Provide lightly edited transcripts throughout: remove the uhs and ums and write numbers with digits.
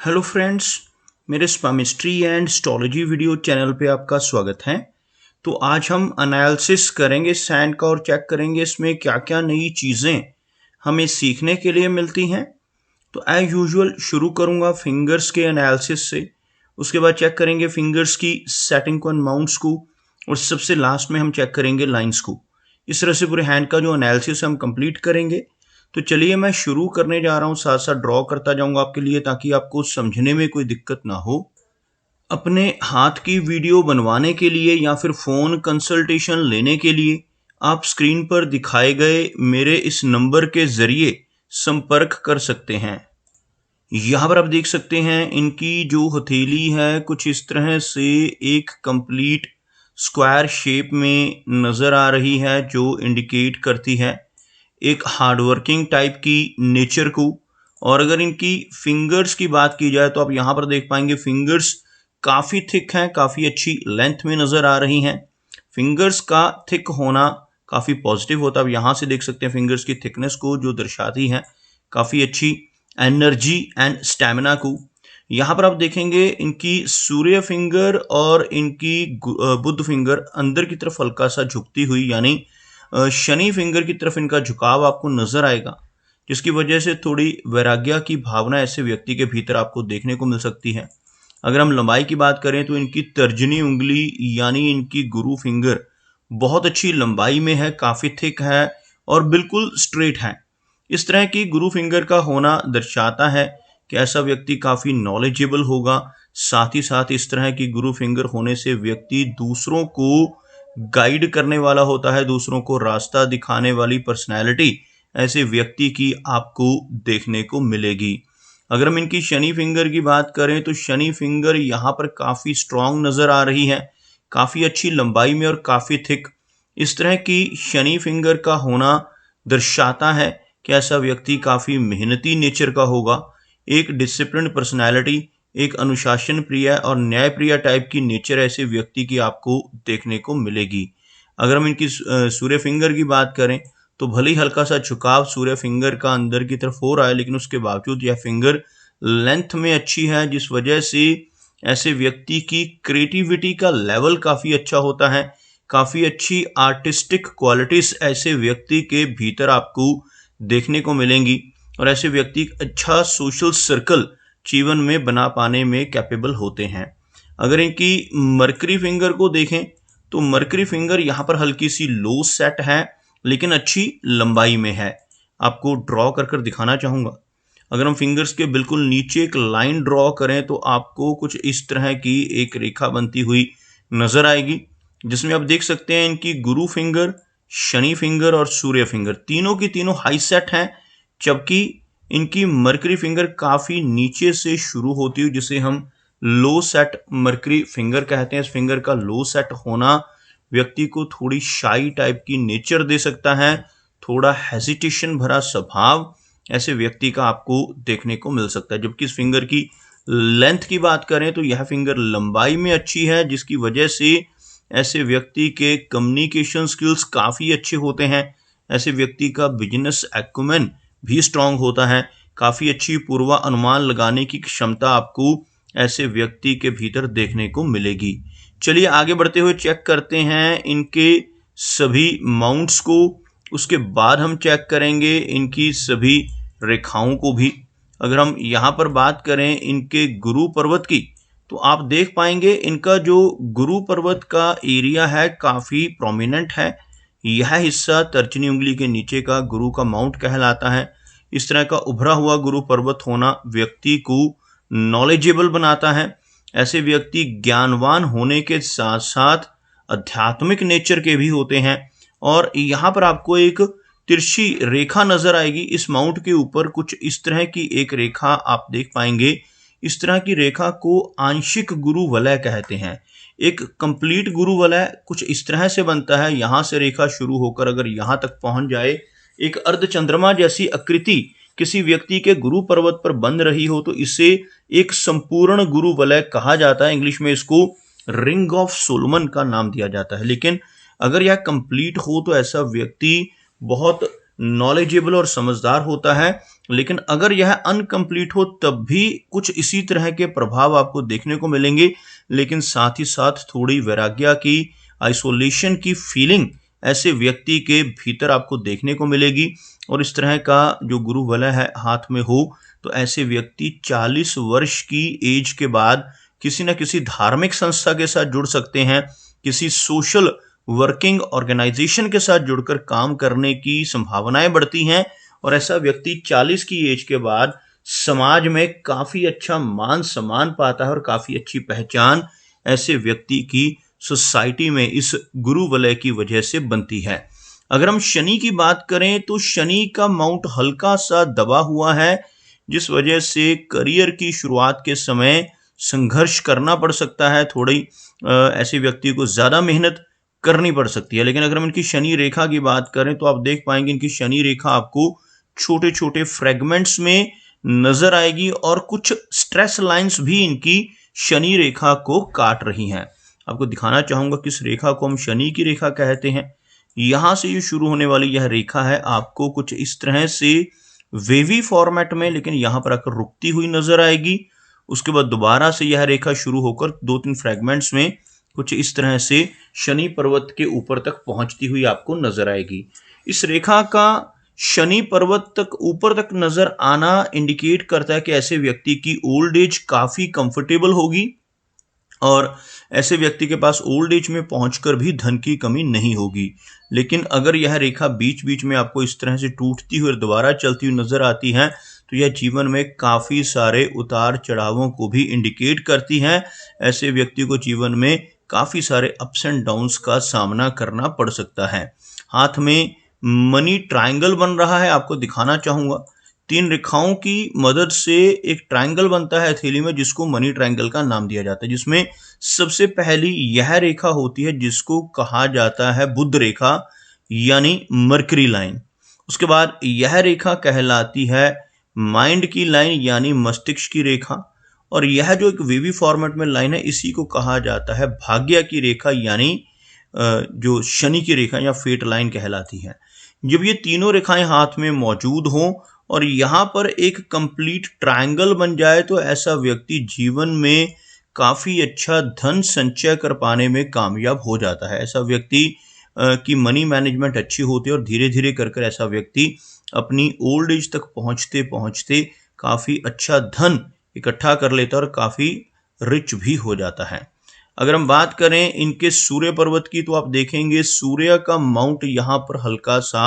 Hello friends, मेरे स्पामिस्ट्री and astrology video channel पे आपका स्वागत है। तो आज हम एनालिसिस करेंगे सैंड का और चेक करेंगे इसमें क्या क्या नई चीज़ें हमें सीखने के लिए मिलती हैं। तो एज यूजुअल शुरू करूँगा फिंगर्स के एनालिसिस से, उसके बाद चेक करेंगे फिंगर्स की सेटिंग को एंड माउंट्स को, और सबसे लास्ट में हम चेक करेंगे लाइंस को। इस तरह से पूरे हैंड का जो एनालिसिस हम कंप्लीट करेंगे। तो चलिए मैं शुरू करने जा रहा हूँ, साथ साथ ड्रॉ करता जाऊंगा आपके लिए ताकि आपको समझने में कोई दिक्कत ना हो। अपने हाथ की वीडियो बनवाने के लिए या फिर फ़ोन कंसल्टेशन लेने के लिए आप स्क्रीन पर दिखाए गए मेरे इस नंबर के ज़रिए संपर्क कर सकते हैं। यहाँ पर आप देख सकते हैं इनकी जो हथेली है कुछ इस तरह से एक कंप्लीट स्क्वायर शेप में नज़र आ रही है, जो इंडिकेट करती है एक हार्डवर्किंग टाइप की नेचर को। और अगर इनकी फिंगर्स की बात की जाए तो आप यहाँ पर देख पाएंगे फिंगर्स काफ़ी थिक हैं, काफ़ी अच्छी लेंथ में नज़र आ रही हैं। फिंगर्स का थिक होना काफ़ी पॉजिटिव होता है। आप यहाँ से देख सकते हैं फिंगर्स की थिकनेस को, जो दर्शाती है काफ़ी अच्छी एनर्जी एंड स्टैमिना को। यहाँ पर आप देखेंगे इनकी सूर्य फिंगर और इनकी बुध फिंगर अंदर की तरफ हल्का सा झुकती हुई, यानी शनि फिंगर की तरफ इनका झुकाव आपको नजर आएगा, जिसकी वजह से थोड़ी वैराग्य की भावना ऐसे व्यक्ति के भीतर आपको देखने को मिल सकती है। अगर हम लंबाई की बात करें तो इनकी तर्जनी उंगली यानी इनकी गुरु फिंगर बहुत अच्छी लंबाई में है, काफ़ी थिक है और बिल्कुल स्ट्रेट है। इस तरह की गुरु फिंगर का होना दर्शाता है कि ऐसा व्यक्ति काफ़ी नॉलेजेबल होगा। साथ ही साथ इस तरह की गुरु फिंगर होने से व्यक्ति दूसरों को गाइड करने वाला होता है, दूसरों को रास्ता दिखाने वाली पर्सनैलिटी ऐसे व्यक्ति की आपको देखने को मिलेगी। अगर हम इनकी शनि फिंगर की बात करें तो शनि फिंगर यहाँ पर काफ़ी स्ट्रांग नज़र आ रही है, काफ़ी अच्छी लंबाई में और काफ़ी थिक। इस तरह की शनि फिंगर का होना दर्शाता है कि ऐसा व्यक्ति काफ़ी मेहनती नेचर का होगा, एक डिसिप्लिन पर्सनैलिटी, एक अनुशासन प्रिय और न्याय प्रिय टाइप की नेचर ऐसे व्यक्ति की आपको देखने को मिलेगी। अगर हम इनकी सूर्य फिंगर की बात करें तो भले ही हल्का सा झुकाव सूर्य फिंगर का अंदर की तरफ हो रहा है, लेकिन उसके बावजूद यह फिंगर लेंथ में अच्छी है, जिस वजह से ऐसे व्यक्ति की क्रिएटिविटी का लेवल काफ़ी अच्छा होता है। काफ़ी अच्छी आर्टिस्टिक क्वालिटीज़ ऐसे व्यक्ति के भीतर आपको देखने को मिलेंगी और ऐसे व्यक्ति अच्छा सोशल सर्कल जीवन में बना पाने में कैपेबल होते हैं। अगर इनकी मरकरी फिंगर को देखें तो मरकरी फिंगर यहाँ पर हल्की सी लो सेट है, लेकिन अच्छी लंबाई में है। आपको ड्रॉ कर कर दिखाना चाहूँगा। अगर हम फिंगर्स के बिल्कुल नीचे एक लाइन ड्रॉ करें तो आपको कुछ इस तरह की एक रेखा बनती हुई नज़र आएगी, जिसमें आप देख सकते हैं इनकी गुरु फिंगर, शनि फिंगर और सूर्य फिंगर तीनों की तीनों हाई सेट हैं, जबकि इनकी मरकरी फिंगर काफ़ी नीचे से शुरू होती हुई, जिसे हम लो सेट मरकरी फिंगर कहते हैं। इस फिंगर का लो सेट होना व्यक्ति को थोड़ी शाई टाइप की नेचर दे सकता है, थोड़ा हेजिटेशन भरा स्वभाव ऐसे व्यक्ति का आपको देखने को मिल सकता है। जबकि इस फिंगर की लेंथ की बात करें तो यह फिंगर लंबाई में अच्छी है, जिसकी वजह से ऐसे व्यक्ति के कम्युनिकेशन स्किल्स काफ़ी अच्छे होते हैं। ऐसे व्यक्ति का बिजनेस एक्यूमेन भी स्ट्रांग होता है, काफ़ी अच्छी पूर्वानुमान लगाने की क्षमता आपको ऐसे व्यक्ति के भीतर देखने को मिलेगी। चलिए आगे बढ़ते हुए चेक करते हैं इनके सभी माउंट्स को, उसके बाद हम चेक करेंगे इनकी सभी रेखाओं को भी। अगर हम यहाँ पर बात करें इनके गुरु पर्वत की तो आप देख पाएंगे इनका जो गुरु पर्वत का एरिया है काफ़ी प्रोमिनेंट है। यह हिस्सा तर्जनी उंगली के नीचे का गुरु का माउंट कहलाता है। इस तरह का उभरा हुआ गुरु पर्वत होना व्यक्ति को नॉलेजेबल बनाता है। ऐसे व्यक्ति ज्ञानवान होने के साथ साथ आध्यात्मिक नेचर के भी होते हैं। और यहाँ पर आपको एक तिरछी रेखा नजर आएगी इस माउंट के ऊपर, कुछ इस तरह की एक रेखा आप देख पाएंगे। इस तरह की रेखा को आंशिक गुरु वलय कहते हैं। एक कंप्लीट गुरु वलय कुछ इस तरह से बनता है, यहाँ से रेखा शुरू होकर अगर यहाँ तक पहुँच जाए, एक अर्धचंद्रमा जैसी आकृति किसी व्यक्ति के गुरु पर्वत पर बन रही हो तो इसे एक संपूर्ण गुरु वलय कहा जाता है। इंग्लिश में इसको रिंग ऑफ सोलोमन का नाम दिया जाता है। लेकिन अगर यह कंप्लीट हो तो ऐसा व्यक्ति बहुत नॉलेजेबल और समझदार होता है लेकिन अगर यह अनकंप्लीट हो तब भी कुछ इसी तरह के प्रभाव आपको देखने को मिलेंगे, लेकिन साथ ही साथ थोड़ी वैराग्य की, आइसोलेशन की फीलिंग ऐसे व्यक्ति के भीतर आपको देखने को मिलेगी। और इस तरह का जो गुरु वलय है हाथ में हो तो ऐसे व्यक्ति 40 वर्ष की एज के बाद किसी न किसी धार्मिक संस्था के साथ जुड़ सकते हैं, किसी सोशल वर्किंग ऑर्गेनाइजेशन के साथ जुड़कर काम करने की संभावनाएं बढ़ती हैं। और ऐसा व्यक्ति 40 की एज के बाद समाज में काफी अच्छा मान सम्मान पाता है और काफी अच्छी पहचान ऐसे व्यक्ति की सोसाइटी में इस गुरु वलय की वजह से बनती है। अगर हम शनि की बात करें तो शनि का माउंट हल्का सा दबा हुआ है, जिस वजह से करियर की शुरुआत के समय संघर्ष करना पड़ सकता है। थोड़ी ऐसे व्यक्ति को ज्यादा मेहनत करनी पड़ सकती है। लेकिन अगर हम इनकी शनि रेखा की बात करें तो आप देख पाएंगे इनकी शनि रेखा आपको छोटे छोटे फ्रेगमेंट्स में नजर आएगी और कुछ स्ट्रेस लाइंस भी इनकी शनि रेखा को काट रही हैं। आपको दिखाना चाहूंगा किस रेखा को हम शनि की रेखा कहते हैं। यहां से ये शुरू होने वाली यह रेखा है आपको कुछ इस तरह से वेवी फॉर्मेट में, लेकिन यहां पर आकर रुकती हुई नजर आएगी। उसके बाद दोबारा से यह रेखा शुरू होकर 2-3 फ्रेगमेंट्स में कुछ इस तरह से शनि पर्वत के ऊपर तक पहुंचती हुई आपको नजर आएगी। इस रेखा का शनि पर्वत तक ऊपर तक नजर आना इंडिकेट करता है कि ऐसे व्यक्ति की ओल्ड एज काफी कंफर्टेबल होगी और ऐसे व्यक्ति के पास ओल्ड एज में पहुंचकर भी धन की कमी नहीं होगी। लेकिन अगर यह रेखा बीच बीच में आपको इस तरह से टूटती हुई और दोबारा चलती हुई नजर आती है तो यह जीवन में काफी सारे उतार चढ़ावों को भी इंडिकेट करती है। ऐसे व्यक्ति को जीवन में काफी सारे अप्स एंड डाउन्स का सामना करना पड़ सकता है। हाथ में मनी ट्रायंगल बन रहा है, आपको दिखाना चाहूंगा। 3 रेखाओं की मदद से एक ट्रायंगल बनता है हथेली में, जिसको मनी ट्रायंगल का नाम दिया जाता है, जिसमें सबसे पहली यह रेखा होती है जिसको कहा जाता है बुध रेखा यानी मरकरी लाइन। उसके बाद यह रेखा कहलाती है माइंड की लाइन यानी मस्तिष्क की रेखा। और यह जो एक वेवी फॉर्मेट में लाइन है इसी को कहा जाता है भाग्य की रेखा यानी जो शनि की रेखा या फेट लाइन कहलाती है। जब ये तीनों रेखाएं हाथ में मौजूद हों और यहाँ पर एक कंप्लीट ट्रायंगल बन जाए तो ऐसा व्यक्ति जीवन में काफी अच्छा धन संचय कर पाने में कामयाब हो जाता है। ऐसा व्यक्ति की मनी मैनेजमेंट अच्छी होती है और धीरे धीरे कर ऐसा व्यक्ति अपनी ओल्ड एज तक पहुंचते पहुंचते काफी अच्छा धन इकट्ठा कर लेता है और काफी रिच भी हो जाता है। अगर हम बात करें इनके सूर्य पर्वत की तो आप देखेंगे सूर्य का माउंट यहाँ पर हल्का सा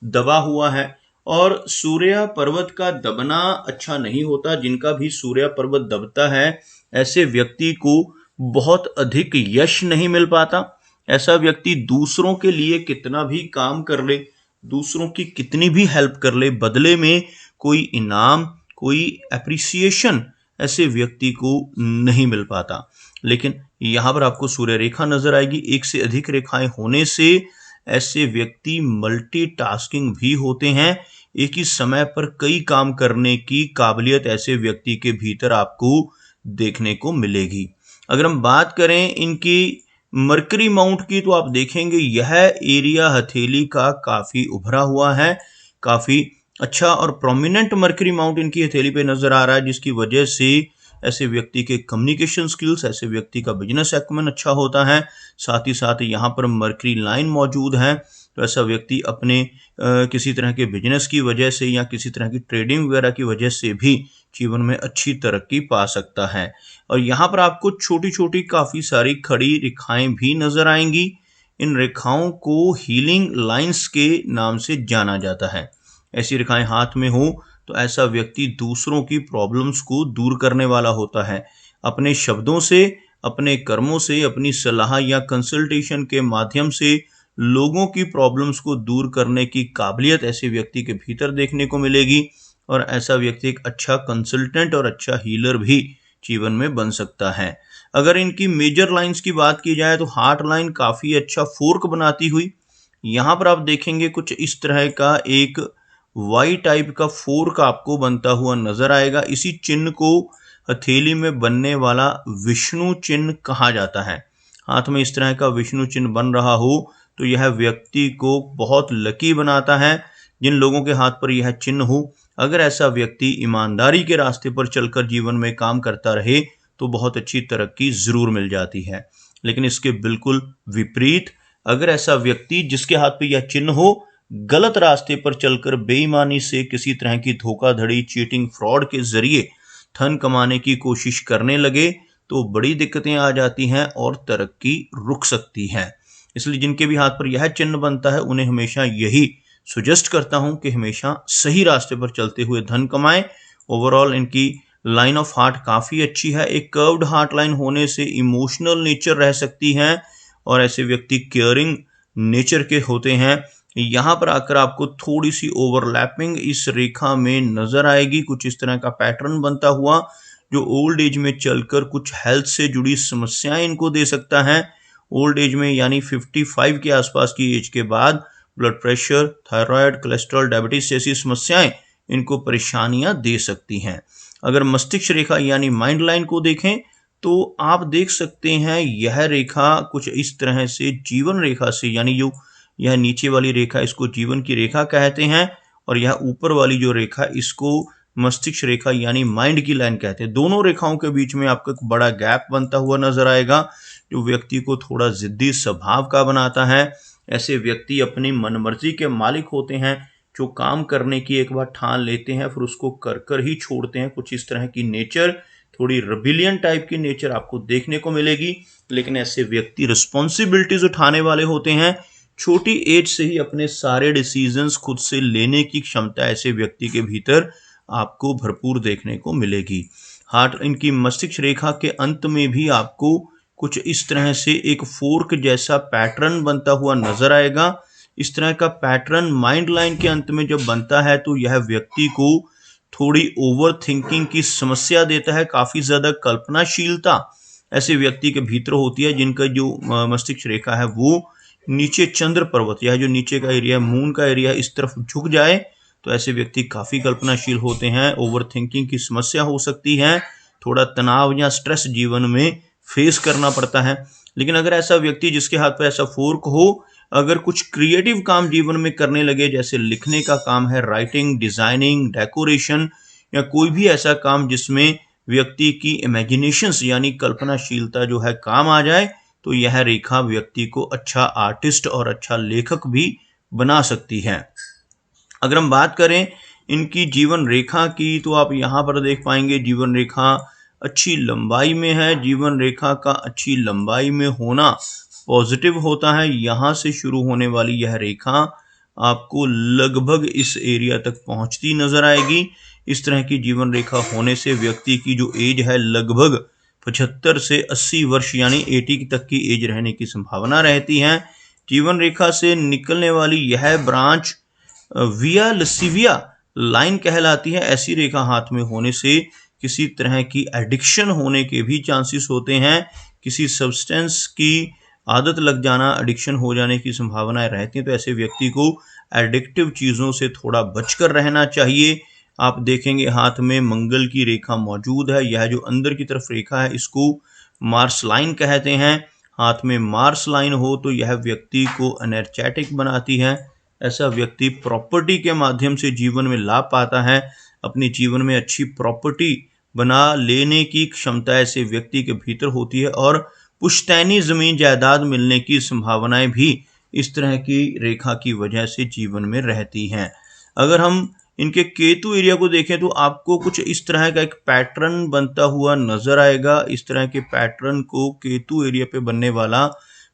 दबा हुआ है और सूर्य पर्वत का दबना अच्छा नहीं होता। जिनका भी सूर्य पर्वत दबता है ऐसे व्यक्ति को बहुत अधिक यश नहीं मिल पाता। ऐसा व्यक्ति दूसरों के लिए कितना भी काम कर ले, दूसरों की कितनी भी हेल्प कर ले, बदले में कोई इनाम, कोई एप्रिसिएशन ऐसे व्यक्ति को नहीं मिल पाता। लेकिन यहाँ पर आपको सूर्य रेखा नजर आएगी। एक से अधिक रेखाएं होने से ऐसे व्यक्ति मल्टीटास्किंग भी होते हैं। एक ही समय पर कई काम करने की काबिलियत ऐसे व्यक्ति के भीतर आपको देखने को मिलेगी। अगर हम बात करें इनकी मरकरी माउंट की तो आप देखेंगे यह एरिया हथेली का काफी उभरा हुआ है, काफी अच्छा और प्रोमिनेंट मरकरी माउंट इनकी हथेली पे नजर आ रहा है, जिसकी वजह से ऐसे व्यक्ति के कम्युनिकेशन स्किल्स, ऐसे व्यक्ति का बिजनेस एक्यूमेन अच्छा होता है। साथ ही साथ यहाँ पर मरकरी लाइन मौजूद है तो ऐसा व्यक्ति अपने किसी तरह के बिजनेस की वजह से या किसी तरह की ट्रेडिंग वगैरह की वजह से भी जीवन में अच्छी तरक्की पा सकता है। और यहाँ पर आपको छोटी छोटी काफी सारी खड़ी रेखाएं भी नजर आएंगी। इन रेखाओं को हीलिंग लाइंस के नाम से जाना जाता है। ऐसी रेखाएं हाथ में हो तो ऐसा व्यक्ति दूसरों की प्रॉब्लम्स को दूर करने वाला होता है। अपने शब्दों से, अपने कर्मों से, अपनी सलाह या कंसल्टेशन के माध्यम से लोगों की प्रॉब्लम्स को दूर करने की काबिलियत ऐसे व्यक्ति के भीतर देखने को मिलेगी और ऐसा व्यक्ति एक अच्छा कंसल्टेंट और अच्छा हीलर भी जीवन में बन सकता है। अगर इनकी मेजर लाइंस की बात की जाए तो हार्ट लाइन काफी अच्छा फोर्क बनाती हुई, यहाँ पर आप देखेंगे कुछ इस तरह का एक वाई टाइप का फोर्क आपको बनता हुआ नजर आएगा। इसी चिन्ह को हथेली में बनने वाला विष्णु चिन्ह कहा जाता है। हाथ में इस तरह का विष्णु चिन्ह बन रहा हो तो यह व्यक्ति को बहुत लकी बनाता है। जिन लोगों के हाथ पर यह चिन्ह हो अगर ऐसा व्यक्ति ईमानदारी के रास्ते पर चलकर जीवन में काम करता रहे तो बहुत अच्छी तरक्की जरूर मिल जाती है। लेकिन इसके बिल्कुल विपरीत, अगर ऐसा व्यक्ति जिसके हाथ पे यह चिन्ह हो गलत रास्ते पर चलकर बेईमानी से किसी तरह की धोखाधड़ी, चीटिंग, फ्रॉड के जरिए धन कमाने की कोशिश करने लगे तो बड़ी दिक्कतें आ जाती हैं और तरक्की रुक सकती है। इसलिए जिनके भी हाथ पर यह चिन्ह बनता है उन्हें हमेशा यही सजेस्ट करता हूं कि हमेशा सही रास्ते पर चलते हुए धन कमाएं। ओवरऑल इनकी लाइन ऑफ हार्ट काफी अच्छी है। एक कर्व्ड हार्ट लाइन होने से इमोशनल नेचर रह सकती है और ऐसे व्यक्ति केयरिंग नेचर के होते हैं। यहाँ पर आकर आपको थोड़ी सी ओवरलैपिंग इस रेखा में नजर आएगी, कुछ इस तरह का पैटर्न बनता हुआ जो ओल्ड एज में चलकर कुछ हेल्थ से जुड़ी समस्याएं इनको दे सकता है। ओल्ड एज में यानी 55 के आसपास की एज के बाद blood pressure, thyroid, cholesterol, diabetes जैसी समस्याएं इनको परेशानियां दे सकती हैं। अगर मस्तिष्क रेखा यानी माइंड लाइन को देखें तो आप देख सकते हैं यह रेखा कुछ इस तरह से जीवन रेखा से, यानी जो यह नीचे वाली रेखा इसको जीवन की रेखा कहते हैं और यह ऊपर वाली जो रेखा इसको मस्तिष्क रेखा यानी माइंड की लाइन कहते हैं। दोनों रेखाओं के बीच में आपको एक बड़ा गैप बनता हुआ नजर आएगा जो व्यक्ति को थोड़ा जिद्दी स्वभाव का बनाता है। ऐसे व्यक्ति अपनी मनमर्जी के मालिक होते हैं, जो काम करने की एक बार ठान लेते हैं फिर उसको कर कर ही छोड़ते हैं। कुछ इस तरह की नेचर, थोड़ी रेबिलियन टाइप की नेचर आपको देखने को मिलेगी। लेकिन ऐसे व्यक्ति रिस्पॉन्सिबिलिटीज उठाने वाले होते हैं। छोटी एज से ही अपने सारे डिसीजंस खुद से लेने की क्षमता ऐसे व्यक्ति के भीतर आपको भरपूर देखने को मिलेगी। हार्ट इनकी मस्तिष्क रेखा के अंत में भी आपको कुछ इस तरह से एक फोर्क जैसा पैटर्न बनता हुआ नजर आएगा। इस तरह का पैटर्न माइंड लाइन के अंत में जब बनता है तो यह व्यक्ति को थोड़ी ओवर थिंकिंग की समस्या देता है, काफी ज्यादा कल्पनाशीलता ऐसे व्यक्ति के भीतर होती है जिनका जो मस्तिष्क रेखा है वो नीचे चंद्र पर्वत या जो नीचे का एरिया, मून का एरिया इस तरफ झुक जाए तो ऐसे व्यक्ति काफी कल्पनाशील होते हैं। ओवर थिंकिंग की समस्या हो सकती है, थोड़ा तनाव या स्ट्रेस जीवन में फेस करना पड़ता है। लेकिन अगर ऐसा व्यक्ति जिसके हाथ पर ऐसा फोर्क हो अगर कुछ क्रिएटिव काम जीवन में करने लगे, जैसे लिखने का काम है, राइटिंग, डिजाइनिंग, डेकोरेशन या कोई भी ऐसा काम जिसमें व्यक्ति की इमेजिनेशंस यानी कल्पनाशीलता जो है काम आ जाए, तो यह रेखा व्यक्ति को अच्छा आर्टिस्ट और अच्छा लेखक भी बना सकती है। अगर हम बात करें इनकी जीवन रेखा की तो आप यहाँ पर देख पाएंगे जीवन रेखा अच्छी लंबाई में है। जीवन रेखा का अच्छी लंबाई में होना पॉजिटिव होता है। यहाँ से शुरू होने वाली यह रेखा आपको लगभग इस एरिया तक पहुंचती नजर आएगी। इस तरह की जीवन रेखा होने से व्यक्ति की जो एज है लगभग 75 से 80 वर्ष यानी 80 तक की एज रहने की संभावना रहती है। जीवन रेखा से निकलने वाली यह ब्रांच विया लसीविया लाइन कहलाती है। ऐसी रेखा हाथ में होने से किसी तरह की एडिक्शन होने के भी चांसेस होते हैं। किसी सब्सटेंस की आदत लग जाना, एडिक्शन हो जाने की संभावनाएं रहती हैं। तो ऐसे व्यक्ति को एडिक्टिव चीज़ों से थोड़ा बचकर रहना चाहिए। आप देखेंगे हाथ में मंगल की रेखा मौजूद है। यह जो अंदर की तरफ रेखा है इसको मार्स लाइन कहते हैं। हाथ में मार्स लाइन हो तो यह व्यक्ति को एनर्जेटिक बनाती है। ऐसा व्यक्ति प्रॉपर्टी के माध्यम से जीवन में लाभ पाता है। अपने जीवन में अच्छी प्रॉपर्टी बना लेने की क्षमता ऐसे व्यक्ति के भीतर होती है और पुश्तैनी जमीन जायदाद मिलने की संभावनाएं भी इस तरह की रेखा की वजह से जीवन में रहती हैं। अगर हम इनके केतु एरिया को देखें तो आपको कुछ इस तरह का एक पैटर्न बनता हुआ नजर आएगा। इस तरह के पैटर्न को केतु एरिया पे बनने वाला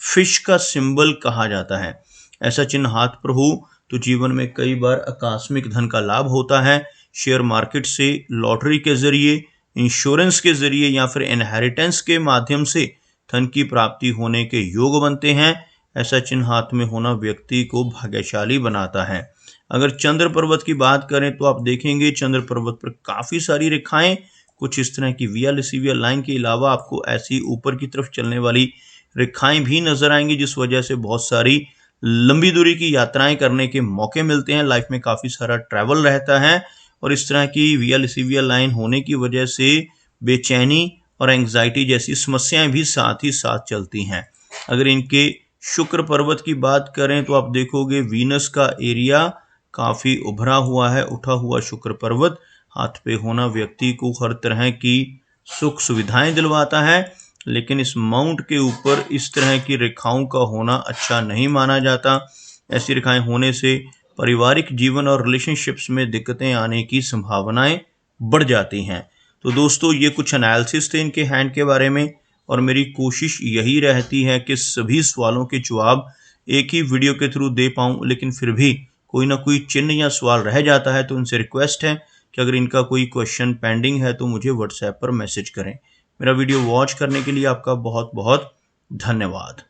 फिश का सिंबल कहा जाता है। ऐसा चिन्ह हाथ पर हो तो जीवन में कई बार आकस्मिक धन का लाभ होता है। शेयर मार्केट से, लॉटरी के जरिए, इंश्योरेंस के जरिए या फिर इनहेरिटेंस के माध्यम से धन की प्राप्ति होने के योग बनते हैं। ऐसा चिन्ह हाथ में होना व्यक्ति को भाग्यशाली बनाता है। अगर चंद्र पर्वत की बात करें तो आप देखेंगे चंद्र पर्वत पर काफी सारी रेखाएं कुछ इस तरह की विया लसीविया लाइन के अलावा आपको ऐसी ऊपर की तरफ चलने वाली रेखाएं भी नजर आएंगी, जिस वजह से बहुत सारी लंबी दूरी की यात्राएं करने के मौके मिलते हैं। लाइफ में काफी सारा ट्रैवल रहता है और इस तरह की विया लसीविया लाइन होने की वजह से बेचैनी और एंग्जाइटी जैसी समस्याएं भी साथ ही साथ चलती हैं। अगर इनके शुक्र पर्वत की बात करें तो आप देखोगे वीनस का एरिया काफ़ी उभरा हुआ है, उठा हुआ शुक्र पर्वत हाथ पे होना व्यक्ति को हर तरह की सुख सुविधाएं दिलवाता है, लेकिन इस माउंट के ऊपर इस तरह की रेखाओं का होना अच्छा नहीं माना जाता। ऐसी रेखाएं होने से पारिवारिक जीवन और रिलेशनशिप्स में दिक्कतें आने की संभावनाएं बढ़ जाती हैं। तो दोस्तों, ये कुछ एनालिसिस थे इनके हैंड के बारे में, और मेरी कोशिश यही रहती है कि सभी सवालों के जवाब एक ही वीडियो के थ्रू दे पाऊं, लेकिन फिर भी कोई ना कोई चिन्ह या सवाल रह जाता है, तो उनसे रिक्वेस्ट है कि अगर इनका कोई क्वेश्चन पेंडिंग है तो मुझे व्हाट्सएप पर मैसेज करें। मेरा वीडियो वॉच करने के लिए आपका बहुत बहुत धन्यवाद।